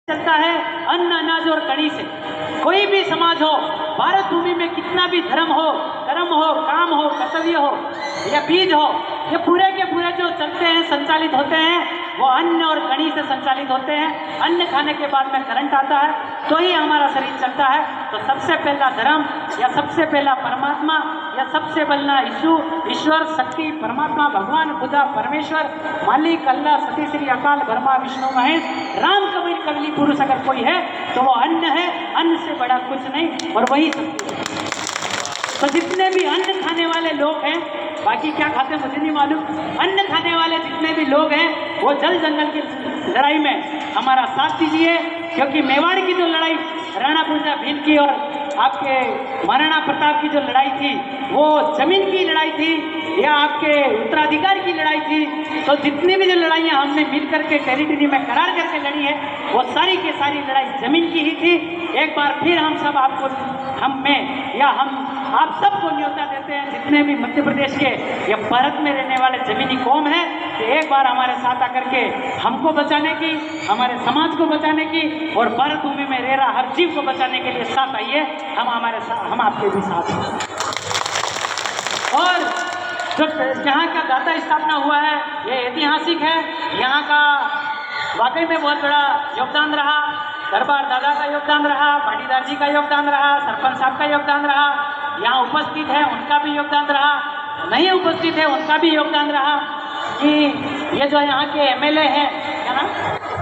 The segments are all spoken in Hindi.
चलता है अन्न अनाज और कड़ी से। कोई भी समाज हो, भारत भूमि में कितना भी धर्म हो, कर्म हो, काम हो, कर्तव्य हो या बीज हो, ये पूरे के पूरे जो चलते हैं, संचालित होते हैं, वो अन्न और कड़ी से संचालित होते हैं। अन्न खाने के बाद में करंट आता है तो ही हमारा शरीर चलता है। तो सबसे पहला धर्म या सबसे पहला परमात्मा या सबसे पहला ईश्वर, शक्ति, परमात्मा, भगवान, खुदा, परमेश्वर, मालिक, अल्लाह, सती, श्री अकाल, ब्रह्मा, विष्णु, महेश, राम, कबीर, कवली पुरुष अगर कोई है तो वो अन्न है। अन्न से बड़ा कुछ नहीं और वही शक्ति है। तो जितने भी अन्न खाने वाले लोग हैं, बाकी क्या खाते मुझे नहीं मालूम, अन्न खाने वाले जितने भी लोग हैं वो जल जंगल की लड़ाई में हमारा साथ दीजिए। क्योंकि मेवाड़ की जो लड़ाई राणा प्रताप भील की और आपके महाराणा प्रताप की जो लड़ाई थी वो जमीन की लड़ाई थी या आपके उत्तराधिकार की लड़ाई थी। तो जितनी भी जो लड़ाइयाँ हमने मिल करके टेरिटरी में करार करके लड़ी है वो सारी की सारी लड़ाई जमीन की ही थी। एक बार फिर हम सब आपको हम आप सबको न्योता देते हैं, जितने भी मध्य प्रदेश के या भारत में रहने वाले जमीनी कौम है, तो एक बार हमारे साथ आकर के हमको बचाने की, हमारे समाज को बचाने की और भारत भूमि में रह रहा हर जीव को बचाने के लिए साथ आइए। हम आपके भी साथ हैं। और जो यहाँ का दाता स्थापना हुआ है ये ऐतिहासिक है। यहाँ का वाकई में बहुत बड़ा योगदान रहा। दरबार दादा का योगदान रहा, पाटीदार जी का योगदान रहा, सरपंच साहब का योगदान रहा, यहाँ उपस्थित है उनका भी योगदान रहा, नहीं उपस्थित है उनका भी योगदान रहा। कि ये जो यहाँ के एमएलए हैं, क्या नाम,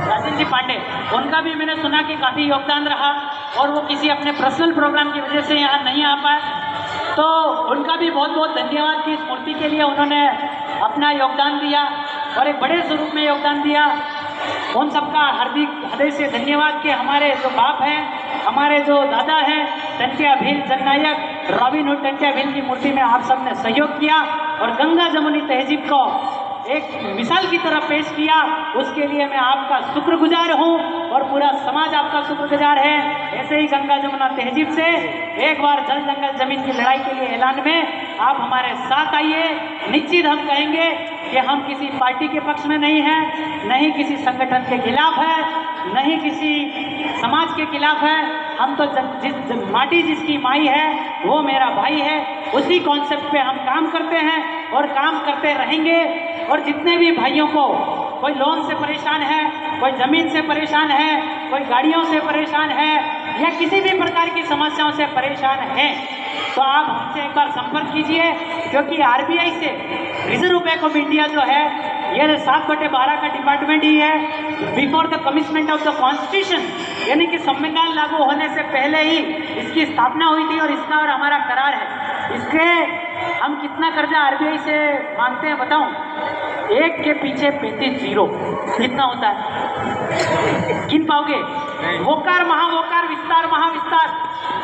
राजेंद्र जी पांडे, उनका भी मैंने सुना कि काफ़ी योगदान रहा और वो किसी अपने पर्सनल प्रोग्राम की वजह से यहाँ नहीं आ पाए। तो उनका भी बहुत बहुत धन्यवाद कि इस मूर्ति के लिए उन्होंने अपना योगदान दिया और एक बड़े स्वरूप में योगदान दिया। उन सबका हार्दिक हृदय से धन्यवाद कि हमारे जो बाप हैं, हमारे जो दादा हैं, टंटिया भील जननायक रॉबिन हुड टंटिया भील की मूर्ति में आप सब ने सहयोग किया और गंगा जमुनी तहजीब को एक मिसाल की तरह पेश किया। उसके लिए मैं आपका शुक्रगुजार हूँ और पूरा समाज आपका शुक्रगुजार है। ऐसे ही गंगा जमुना तहजीब से एक बार जल जंगल जमीन की लड़ाई के लिए ऐलान में आप हमारे साथ आइए। निश्चित हम कहेंगे कि हम किसी पार्टी के पक्ष में नहीं हैं, नहीं किसी संगठन के खिलाफ है, नहीं किसी समाज के खिलाफ है। हम तो माटी जिसकी माई है वो मेरा भाई है, उसी कॉन्सेप्ट पे हम काम करते हैं और काम करते रहेंगे। और जितने भी भाइयों को कोई लोन से परेशान है, कोई ज़मीन से परेशान है, कोई गाड़ियों से परेशान है या किसी भी प्रकार की समस्याओं से परेशान है तो आप हमसे एक बार संपर्क कीजिए। क्योंकि आरबीआई से रिजर्व बैंक ऑफ इंडिया जो है ये 7/12 का डिपार्टमेंट ही है। Before the commitment of the constitution, यानी कि संविधान लागू होने से पहले ही इसकी स्थापना हुई थी और इसका और हमारा करार है। इसके हम कितना कर्जा आरबीआई से मांगते हैं बताऊं? 1 के पीछे 35 जीरो कितना होता है? गिन पाओगे? वोकार महावोकार विस्तार महाविस्तार,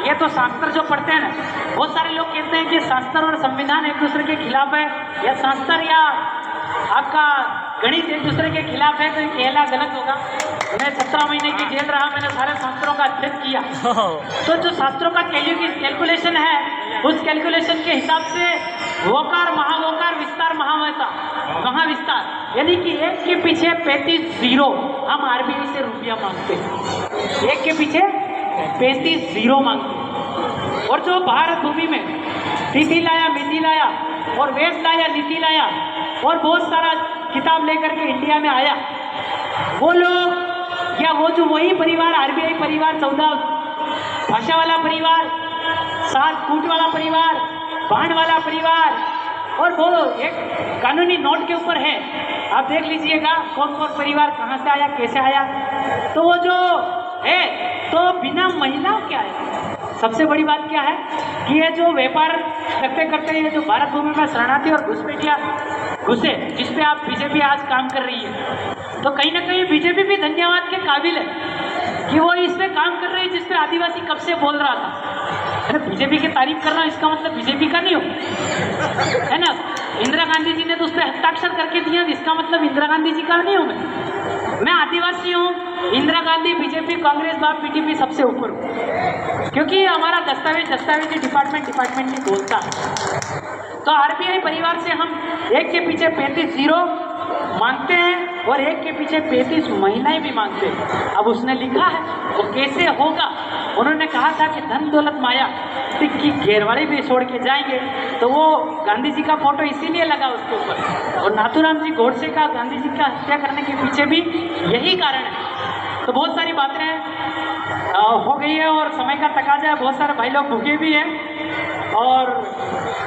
ये तो शास्त्र जो पढ़ते हैं ना, बहुत सारे लोग कहते हैं कि शास्त्र और संविधान एक दूसरे के खिलाफ है या शास्त्र या आपका गणित एक दूसरे के खिलाफ है, तो ये कहना गलत होगा। मैं 17 महीने की जेल रहा, मैंने सारे शास्त्रों का अध्ययन किया। तो जो शास्त्रों का कैलकुलेशन है उस कैलकुलेशन के हिसाब से वोकार महावोकार विस्तार महाविस्तार, यानी कि 1 के पीछे 35 जीरो हम आरबीआई से रुपया मांगते हैं। 1 के पीछे 35 जीरो मांगते हैं। और जो भारत भूमि में तिथि लाया, मिति लाया और वेद लाया, नीति लाया और बहुत सारा किताब लेकर के इंडिया में आया, वो लोग या वो जो वही परिवार, आरबीआई परिवार, 14 भाषा वाला परिवार, 7 कूट वाला परिवार, बाण वाला परिवार और वो एक कानूनी नोट के ऊपर है। आप देख लीजिएगा कौन कौन परिवार कहाँ से आया, कैसे आया। तो वो जो है तो बिना महिलाओं के आया। सबसे बड़ी बात क्या है कि ये जो व्यापार करते करते ये जो भारत भूमि में शरणार्थी और घुसपैठिया घुसे, जिस पे आप बीजेपी आज काम कर रही है, तो कहीं ना कहीं बीजेपी भी धन्यवाद के काबिल है कि वो इस पे काम कर रही है जिस पे आदिवासी कब से बोल रहा था। अरे बीजेपी की तारीफ कर रहा हूँ इसका मतलब बीजेपी का नहीं हो, है ना। इंदिरा गांधी जी ने तो उस पर हस्ताक्षर करके दिया, इसका मतलब इंदिरा गांधी जी का नहीं हूँ मैं आदिवासी हूँ। इंदिरा गांधी, बीजेपी, कांग्रेस, बाप, पीटीपी सबसे ऊपर हूँ, क्योंकि हमारा दस्तावेजी डिपार्टमेंट ही बोलता है। तो आरबीआई परिवार से हम 1 के पीछे 35 जीरो मांगते हैं और एक के पीछे 35 महिलाएं भी मांगते हैं। अब उसने लिखा है वो कैसे होगा। उन्होंने कहा था कि धन दौलत माया की घेरवाड़ी भी छोड़ के जाएंगे, तो वो गांधी जी का फोटो इसीलिए लगा उसके ऊपर। और नाथूराम जी गोडसे का गांधी जी का हत्या करने के पीछे भी यही कारण है। तो बहुत सारी बातें हो गई है और समय का तकाजा है, बहुत सारे भाई लोग भूखे भी हैं। और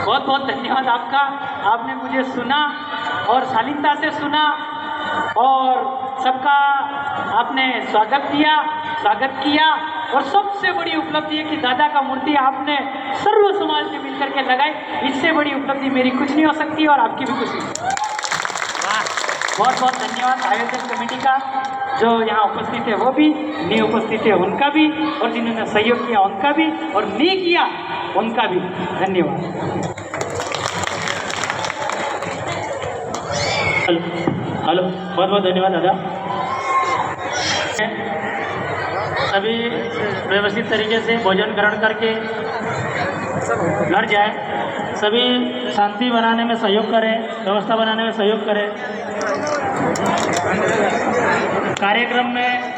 बहुत बहुत धन्यवाद आपका, आपने मुझे सुना और शालीनता से सुना और सबका आपने स्वागत किया। और सबसे बड़ी उपलब्धि है कि दादा का मूर्ति आपने सर्व समाज ने मिलकर के लगाई। इससे बड़ी उपलब्धि मेरी कुछ नहीं हो सकती और आपकी भी कुछ नहीं। बहुत बहुत धन्यवाद आयोजन कमेटी का, जो यहाँ उपस्थित है वो भी, नहीं उपस्थित है उनका भी, और जिन्होंने सहयोग किया उनका भी, और नहीं किया उनका भी धन्यवाद। हेलो, बहुत बहुत धन्यवाद दादा। सभी व्यवस्थित तरीके से भोजन ग्रहण करके घर जाए। सभी शांति बनाने में सहयोग करें, व्यवस्था बनाने में सहयोग करें। कार्यक्रम में